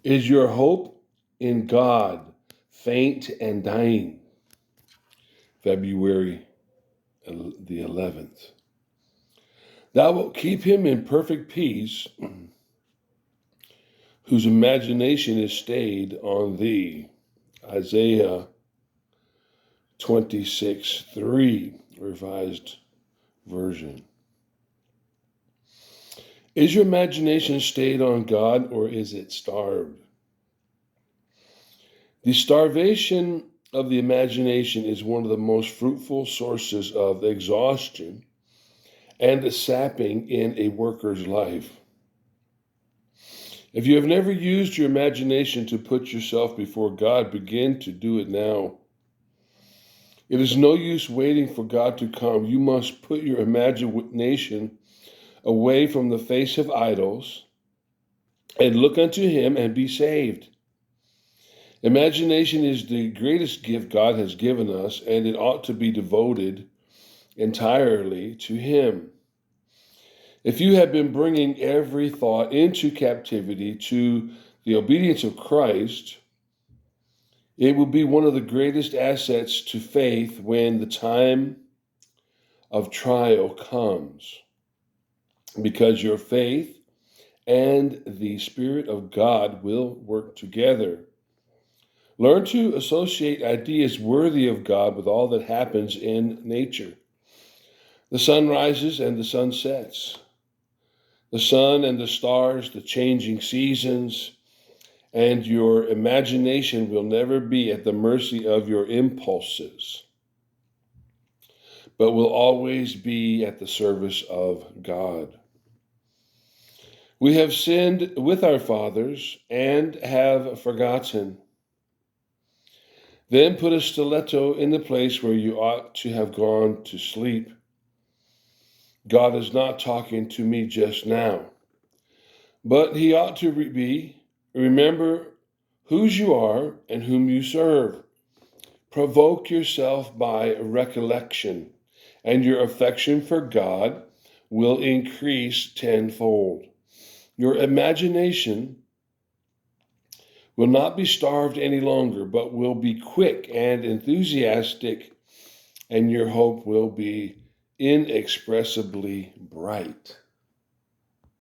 Is your hope in God faint and dying? February the 11th. Thou wilt keep him in perfect peace, whose imagination is stayed on thee. Isaiah 26:3, Revised Version. Is your imagination stayed on God, or is it starved? The starvation of the imagination is one of the most fruitful sources of exhaustion and a sapping in a worker's life. If you have never used your imagination to put yourself before God, begin to do it now. It is no use waiting for God to come. You must put your imagination away from the face of idols and look unto him and be saved. Imagination is the greatest gift God has given us, and it ought to be devoted entirely to him. If you have been bringing every thought into captivity to the obedience of Christ, it will be one of the greatest assets to faith when the time of trial comes, because your faith and the Spirit of God will work together. Learn to associate ideas worthy of God with all that happens in nature. The sun rises and the sun sets. The sun and the stars, the changing seasons, and your imagination will never be at the mercy of your impulses, but will always be at the service of God. We have sinned with our fathers and have forgotten. Then put a stiletto in the place where you ought to have gone to sleep. God is not talking to me just now, but he ought to be. Remember whose you are and whom you serve. Provoke yourself by recollection, and your affection for God will increase tenfold. Your imagination will not be starved any longer, but will be quick and enthusiastic, and your hope will be inexpressibly bright.